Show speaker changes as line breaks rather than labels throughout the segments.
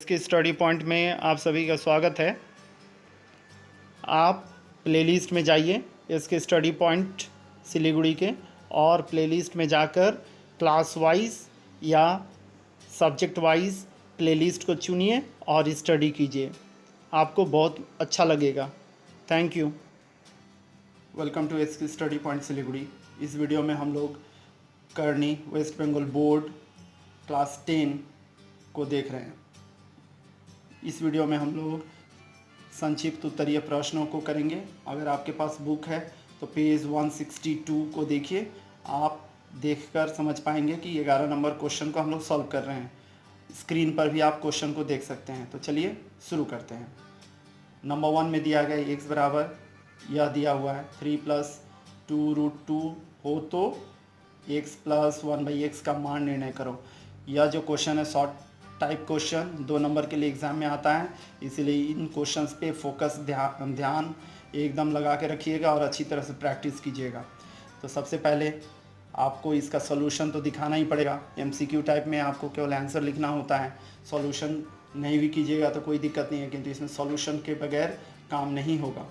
इसके study point में आप सभी का स्वागत है। आप प्लेलिस्ट में जाइए इसके स्टडी पॉइंट सिलीगुड़ी के, और प्लेलिस्ट में जाकर क्लास वाइज या सब्जेक्ट वाइज प्लेलिस्ट को चुनिए और स्टडी कीजिए, आपको बहुत अच्छा लगेगा। Thank you. वेलकम टू इसके स्टडी पॉइंट सिलीगुड़ी। इस वीडियो में हम लोग करनी वेस्ट बंगाल बोर्ड क्लास 10 को देख रहे हैं। इस वीडियो में हम लोग संक्षिप्त उत्तरीय प्रश्नों को करेंगे। अगर आपके पास बुक है तो पेज 162 को देखिए, आप देखकर समझ पाएंगे कि 11 नंबर क्वेश्चन को हम लोग सॉल्व कर रहे हैं। स्क्रीन पर भी आप क्वेश्चन को देख सकते हैं। तो चलिए शुरू करते हैं। नंबर 1 में दिया गया x बराबर, यह दिया हुआ है 3 + 2√2 हो तो x + 1/x का मान निर्णय करो। यह जो क्वेश्चन है शॉर्ट टाइप क्वेश्चन 2 नंबर के लिए एग्ज़ाम में आता है, इसीलिए इन क्वेश्चंस पे फोकस ध्यान एकदम लगा के रखिएगा और अच्छी तरह से प्रैक्टिस कीजिएगा। तो सबसे पहले आपको इसका सॉल्यूशन तो दिखाना ही पड़ेगा। एमसीक्यू टाइप में आपको केवल आंसर लिखना होता है, सॉल्यूशन नहीं भी कीजिएगा तो कोई दिक्कत नहीं है, किंतु इसमें सॉल्यूशन के बगैर काम नहीं होगा।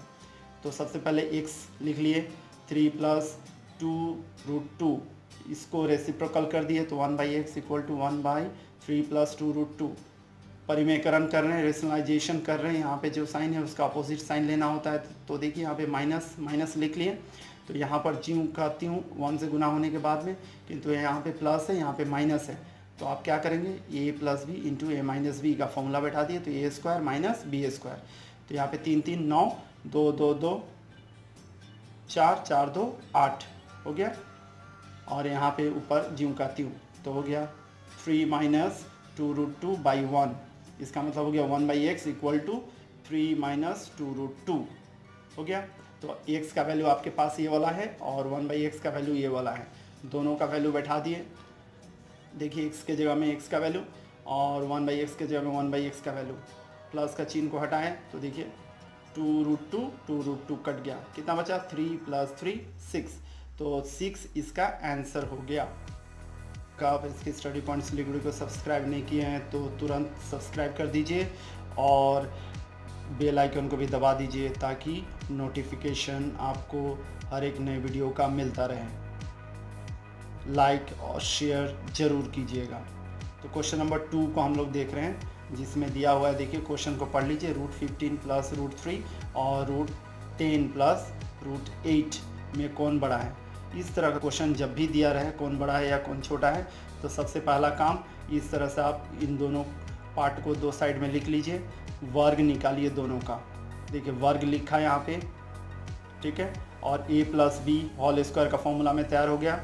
तो सबसे पहले x लिख लिए, 3 + 2√2, इसको रेसिप्रोकल कर दिए तो 1/x = 1/3 + 2√2। परिमेयकरण कर रहे हैं, रेशनलाइजेशन कर रहे हैं। यहाँ पे जो साइन है उसका अपोजिट साइन लेना होता है। तो देखिए यहाँ पे माइनस माइनस लिख लिए, तो यहाँ पर ज्यों का त्यों 1 से गुना होने के बाद में, किंतु यहाँ पे प्लस है, यहाँ पे माइनस है। तो आप क्या करेंगे, a + b × a - b का फॉर्मूला बैठा दिए, तो a² - b²। तो यहाँ पे 3 3 9, 2 2 2 4 4 2 8 हो गया। और यहाँ पे ऊपर ज्यों का त्यों, तो हो गया 3 - 2√2/1। इसका मतलब हो गया 1/x = 3 - 2√2 हो गया। तो x का वैल्यू आपके पास ये वाला है और 1/x का वैल्यू ये वाला है। दोनों का वैल्यू बैठा दिए। देखिए x के जगह में x का वैल्यू और 1/x के जगह में 1/x का वैल्यू। प्लस का चिन्ह को हटाएं तो देखिए 2√2 कट गया, कितना बचा, 3 + 3 6। तो 6 इसका आंसर हो गया। आप इसके स्टडी पॉइंट सिलीगुड़ी को सब्सक्राइब नहीं किए हैं तो तुरंत सब्सक्राइब कर दीजिए और बेल आइकन को भी दबा दीजिए ताकि नोटिफिकेशन आपको हर एक नए वीडियो का मिलता रहे। लाइक और शेयर ज़रूर कीजिएगा। तो क्वेश्चन नंबर 2 को हम लोग देख रहे हैं, जिसमें दिया हुआ है, देखिए क्वेश्चन को पढ़ लीजिए। √15 + √3 और √10 + √8 में कौन बड़ा है। इस तरह का क्वेश्चन जब भी दिया रहे, कौन बड़ा है या कौन छोटा है, तो सबसे पहला काम इस तरह से आप इन दोनों पार्ट को 2 साइड में लिख लीजिए, वर्ग निकालिए दोनों का। देखिए वर्ग लिखा है यहाँ पे, ठीक है। और a + b² का फॉर्मूला में तैयार हो गया।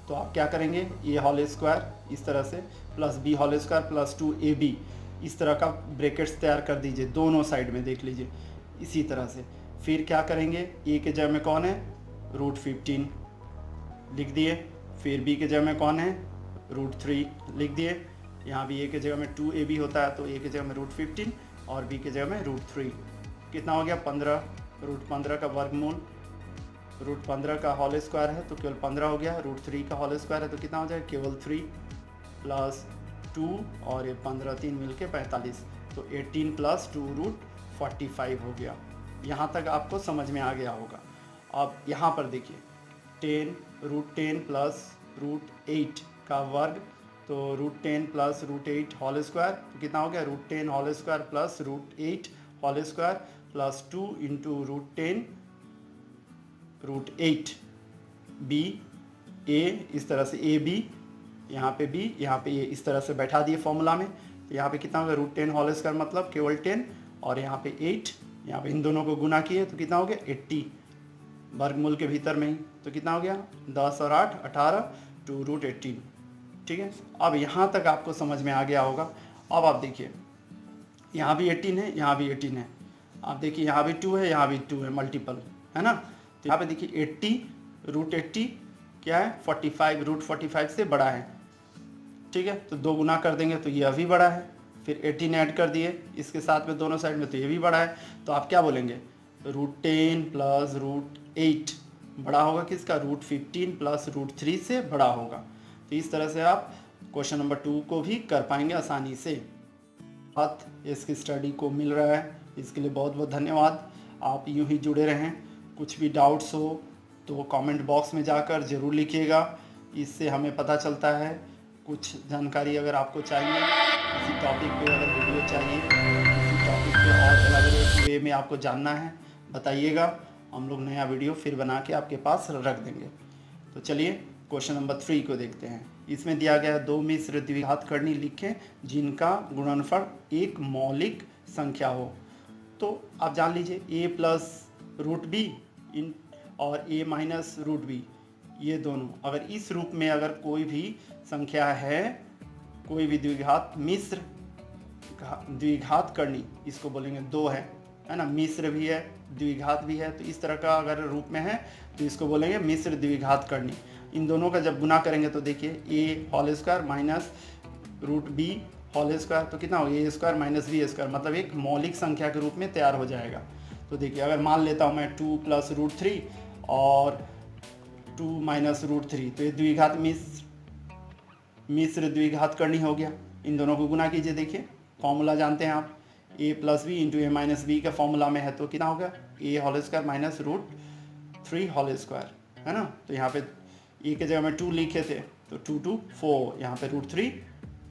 तो आप क्या करेंगे, a² इस तरह से + b² + 2ab, इस तरह का ब्रैकेट्स तैयार कर दीजिए दोनों साइड में, देख लीजिए इसी तरह से। फिर क्या करेंगे, a के जगह में कौन है, √15 लिख दिए। फिर b के जगह में कौन है, √3 लिख दिए। यहाँ भी a के जगह में 2ab होता है, तो a के जगह में √15 और b के जगह में √3। कितना हो गया, 15। √15 का वर्गमूल, √15 का होल स्क्वायर है तो केवल 15 हो गया। √3 का होल स्क्वायर है तो कितना हो जाएगा, केवल 3 + 2 और ये 15 3 मिलके 45, तो 18 + 2 √45 हो गया। यहाँ तक आपको समझ में आ गया होगा। अब यहाँ पर देखिए 10 + √8 का वर्ग, तो √10 + √8 होल स्क्वायर, तो कितना हो गया, √10 whole square + √8 whole square + 2 × √10 √8 b a, इस तरह से a b, यहाँ पे b, यहाँ पे a, इस तरह से बैठा दिए फॉर्मूला में। तो यहाँ पे कितना होगा, √10 होल स्क्वायर मतलब केवल 10, और यहाँ पे 8, यहाँ पे इन दोनों को गुना किए तो कितना हो गया, 80 वर्गमूल के भीतर में ही। तो कितना हो गया, 10 और 8 18, 2 √18, ठीक है। अब यहाँ तक आपको समझ में आ गया होगा। अब आप देखिए यहाँ भी 18 है, यहाँ भी 18 है। आप देखिए यहाँ भी 2 है, यहाँ भी 2 है, मल्टीपल है ना। तो यहाँ पे देखिए 80 √80 क्या है, 45, √45 से बड़ा है, ठीक है। तो 2 गुना कर देंगे तो ये अभी बड़ा है। फिर 18 ऐड कर दिए इसके साथ में दोनों साइड में, तो ये भी बड़ा है। तो आप क्या बोलेंगे, √10 + √8 बड़ा होगा किसका, √15 + √3 से बड़ा होगा। तो इस तरह से आप क्वेश्चन नंबर 2 को भी कर पाएंगे आसानी से। बात इसकी स्टडी को मिल रहा है, इसके लिए बहुत बहुत धन्यवाद। आप यूं ही जुड़े रहें। कुछ भी डाउट्स हो तो कमेंट बॉक्स में जाकर ज़रूर लिखिएगा, इससे हमें पता चलता है। कुछ जानकारी अगर आपको चाहिए, किसी टॉपिक पे अगर वीडियो चाहिए, किसी टॉपिक पे और अलग अलग वे में आपको जानना है, बताइएगा। हम लोग नया वीडियो फिर बना के आपके पास रख देंगे। तो चलिए क्वेश्चन नंबर 3 को देखते हैं। इसमें दिया गया 2 मिश्र द्विघातकर्णी लिखें जिनका गुणनफल एक मौलिक संख्या हो। तो आप जान लीजिए a प्लस रूट बी इन और a माइनस रूट बी, ये दोनों अगर इस रूप में अगर कोई भी संख्या है, कोई भी द्विघात मिश्र द्विघातकर्णी, इसको बोलेंगे 2 है ना, मिश्र भी है द्विघात भी है, तो इस तरह का अगर रूप में है तो इसको बोलेंगे मिश्र द्विघातकर्णी। इन दोनों का जब गुना करेंगे तो देखिए a whole square minus root B whole square, तो कितना होगा a square minus B square, मतलब एक मौलिक संख्या के रूप में तैयार हो जाएगा। तो देखिए अगर मान लेता हूँ मैं 2 प्लस रूट 3 और 2 माइनस रूट 3, तो ये द्विघात मिश्र द्विघातकर्णी हो गया। इन दोनों को गुना कीजिए। देखिए फॉर्मूला जानते हैं आप, a plus B into A minus B का फॉर्मूला में है, तो कितना होगा a whole square minus root 3 whole square, है ना। तो यहाँ पे a के जगह में 2 लिखे थे, तो 2 2 4, यहाँ पे रूट 3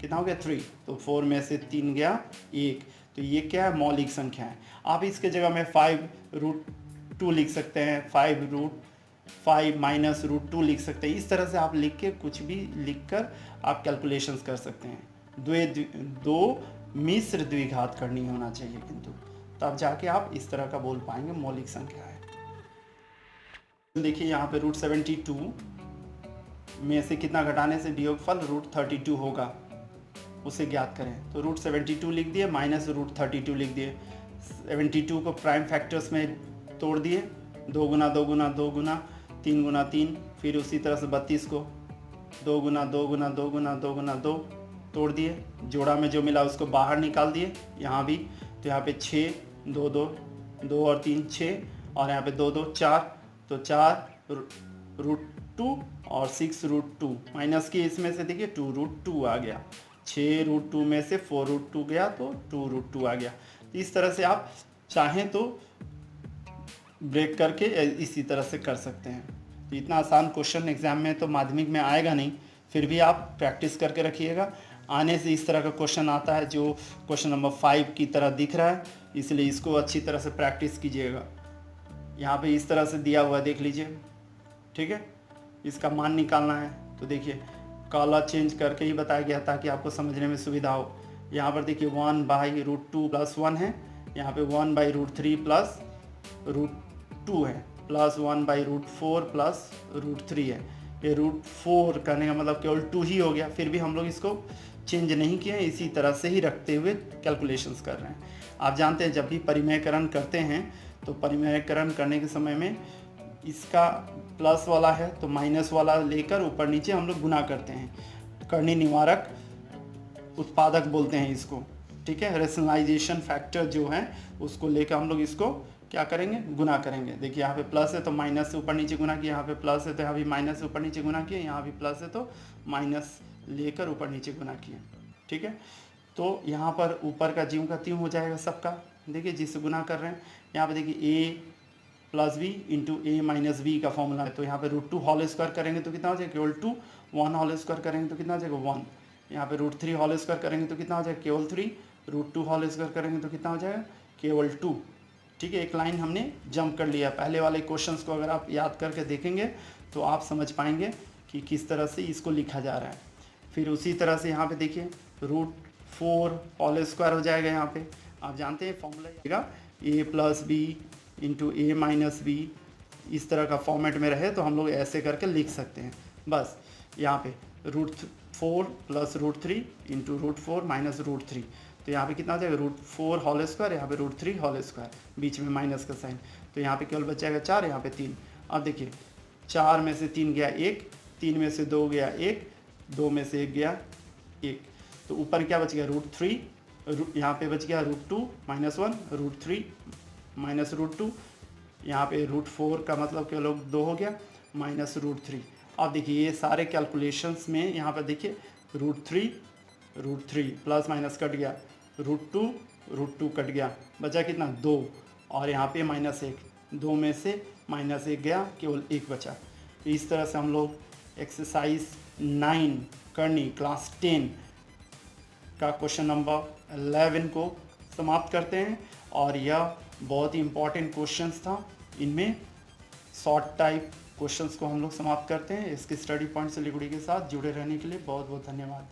कितना हो गया 3, तो 4 में से 3 गया 1, तो ये क्या है मौलिक संख्या है। आप इसके जगह में 5 रूट 2 लिख सकते हैं, 5 रूट 5 माइनस रूट 2 लिख सकते हैं। इस तरह से आप लिख के कुछ भी लिख कर आप कैलकुलेशंस कर सकते हैं। दो मिश्र द्विघातकर्णी होना चाहिए किंतु, तब जाके आप इस तरह का बोल पाएंगे मौलिक संख्या है। देखिए यहाँ पे रूट 72 में से कितना घटाने से वियोगफल रूट 32 होगा, उसे ज्ञात करें। तो रूट 72 लिख दिए माइनस रूट 32 लिख दिए। 72 को प्राइम फैक्टर्स में तोड़ दिए, 2 गुना 2 गुना 2 गुना 3 गुना 3, फिर उसी तरह से 32 को 2 गुना 2 गुना 2 गुना 2 गुना 2 तोड़ दिए, जोड़ा में जो मिला उसको बाहर निकाल दिए। यहाँ भी तो यहाँ पे 6 2 2 2 और 3 6, और यहाँ पे 2 2 4, तो 4 रूट 2 और 6 रूट 2 माइनस की, इसमें से देखिए 2 रूट 2 आ गया। 6 रूट 2 में से 4 रूट 2 गया तो 2 रूट 2 आ गया। तो इस तरह से आप चाहें तो ब्रेक करके इसी तरह से कर सकते हैं। तो इतना आसान क्वेश्चन एग्जाम में तो माध्यमिक में आएगा नहीं, फिर भी आप प्रैक्टिस करके रखिएगा। आने से इस तरह का क्वेश्चन आता है जो क्वेश्चन नंबर 5 की तरह दिख रहा है, इसलिए इसको अच्छी तरह से प्रैक्टिस कीजिएगा। यहाँ पे इस तरह से दिया हुआ देख लीजिए, ठीक है। इसका मान निकालना है, तो देखिए काला चेंज करके ही बताया गया ताकि आपको समझने में सुविधा हो। यहाँ पर देखिए 1 बाई रूट 2 प्लस 1 है, यहाँ पे 1 बाई रूट 3 प्लस रूट 2 है, plus 1 by root 4 plus root 3 है। ये रूट 4 करने का मतलब केवल 2 ही हो गया, फिर भी हम लोग इसको चेंज नहीं किए, इसी तरह से ही रखते हुए कैलकुलेशंस कर रहे हैं। आप जानते हैं जब भी परिमेयकरण करते हैं तो परिमेयकरण करने के समय में इसका प्लस वाला है तो माइनस वाला लेकर ऊपर नीचे हम लोग गुना करते हैं। कर्णी निवारक उत्पादक बोलते हैं इसको, ठीक है। रेशनलाइजेशन फैक्टर जो है उसको लेकर हम लोग इसको क्या करेंगे, गुना करेंगे। देखिए यहाँ पे प्लस है तो माइनस से ऊपर नीचे गुना किया, यहाँ पे प्लस है तो यहाँ भी माइनस से ऊपर नीचे गुना किया, यहाँ भी प्लस है तो माइनस लेकर ऊपर नीचे गुना किए, ठीक है। तो यहाँ पर ऊपर का ज्यों का त्यों हो जाएगा सबका। देखिए जिससे गुना कर रहे हैं, यहाँ पे देखिए a plus B into A minus B का फॉर्मूला है, तो यहाँ पे रूट 2 होल स्क्वायर करेंगे तो कितना हो जाएगा केवल 2, 1 होल स्क्वायर करेंगे तो कितना हो जाएगा 1, यहाँ पे रूट 3 होल स्क्वायर करेंगे तो कितना हो जाएगा केवल 3, रूट 2 होल स्क्वायर करेंगे तो कितना हो जाएगा केवल 2, ठीक है। एक लाइन हमने जंप कर लिया। पहले वाले क्वेश्चंस को अगर आप याद करके देखेंगे तो आप समझ पाएंगे कि किस तरह से इसको लिखा जा रहा है। फिर उसी तरह से यहाँ पे देखिए रूट 4 होल स्क्वायर हो जाएगा। यहाँ पे आप जानते हैं फॉर्मूला आएगा a plus B into A minus B, इस तरह का फॉर्मेट में रहे तो हम लोग ऐसे करके लिख सकते हैं। बस यहाँ पे root 4 plus root 3 into root 4 minus root 3, तो यहाँ पे कितना हो जाएगा रूट 4 होल स्क्वायर, यहाँ पे रूट 3 होल स्क्वायर, बीच में माइनस का साइन, तो यहाँ पे केवल बच जाएगा 4, यहाँ पे 3। अब देखिए 4 में से 3 गया 1, 3 में से 2 गया 1, 2 में से 1 गया 1, तो ऊपर क्या बच गया रूट 3, यहाँ पे बच गया root 2 minus 1, root 3 minus root 2, यहाँ पे रूट 4 का मतलब केवल 2 हो गया माइनस रूट 3। अब देखिए ये सारे कैलकुलेशंस में यहाँ पर देखिए रूट 3 प्लस माइनस कट गया, रूट टू कट गया, बचा कितना 2, और यहाँ पे -1, 2 में से -1 गया, केवल 1 बचा। तो इस तरह से हम लोग एक्सरसाइज 9 करनी क्लास 10 का क्वेश्चन नंबर 11 को समाप्त करते हैं। और यह बहुत ही इम्पॉर्टेंट क्वेश्चंस था, इनमें शॉर्ट टाइप क्वेश्चंस को हम लोग समाप्त करते हैं। इसके स्टडी पॉइंट सिलीगुड़ी के साथ जुड़े रहने के लिए बहुत बहुत धन्यवाद।